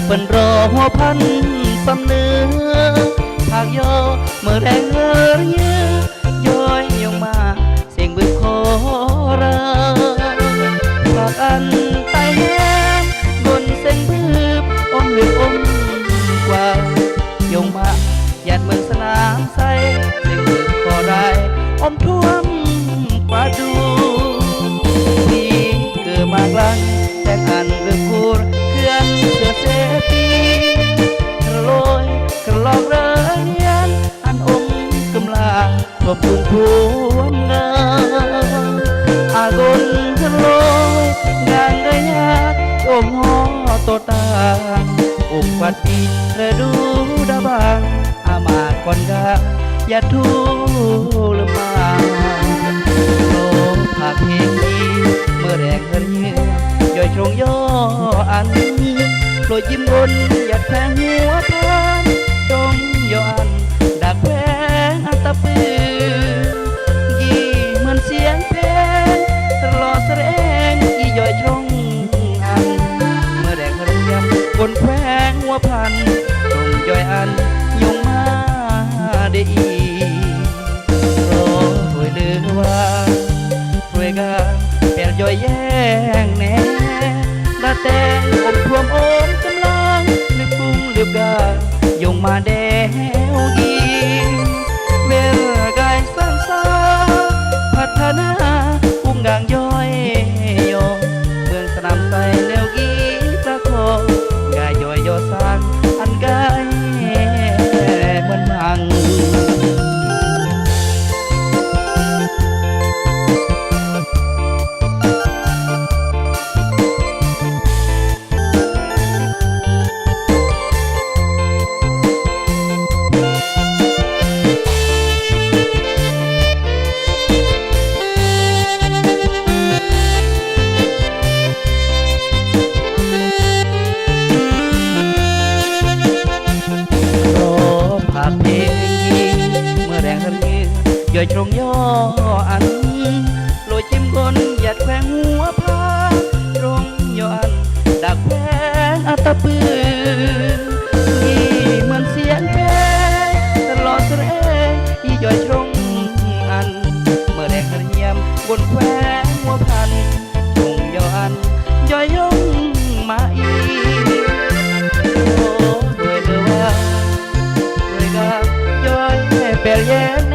เปิ้นรอหัวพันสำเนื้อภาคยอเมื่อแรงเฮือเยอะย้อยยงมาเสียงบึกโคราภาคอันไตแย้มบนเส้นพืบอมหรืออมกว่ายงมาหยัดเมืองสนามใสเสียงบึกโครายอมท่วมกว่าดูพี่เกิดมากลังแต่อันเรื่องกูเขื่อนเสือเสปีกระโลยกระลอกเรียนอันอมกำลาทบทุนพวมเงาอากลทะโลยงานได้ยากอมหอโตตาอุกวัดปีระดูดาบางอามาก่อนกาอย่าทูลมาโลภาคเพลงนี้เมื่อแรกเรียย่อยชงย่ออันโปรยยิ้มบนหยัดแทงหัวทานจงย่ออันดักแพงอัตตะปืนยี่เหมือนเสียงเพลงตลอดแสดงยี่ย่อยชงอันเมื่อแรกเรียบนแควงหัวพันจงย่อยอันยงมาได้อีรอถวยเลือว่าถวยกาแปลย่อยแย่งแน่ดาแตงอมท่วมอมกำลังนึกปุ้งเลือบกายงมาแดวกีเวลกายสร้างสาพัฒนาอุ้งกางย่อยโยเมืองสนามใสแนวกีตะโคกายย่อยโยสร้างอันกายเหมือนพังย่อยตรงย่ออันโรยจิ้มบนหยัดแขวงหัวผ้าตรงย่ออันดักแขวงอัตตะปืนยี่เหมือนเสียงเพลงตลอดแสดงยี่ย่อยตรงอันเมื่อแดกเรียมบนแขวงหัวพันตรงย่ออันย่อยยงมาอีโอ้ด้วยเดือว่าด้วยกาย่อยแปลแย้ง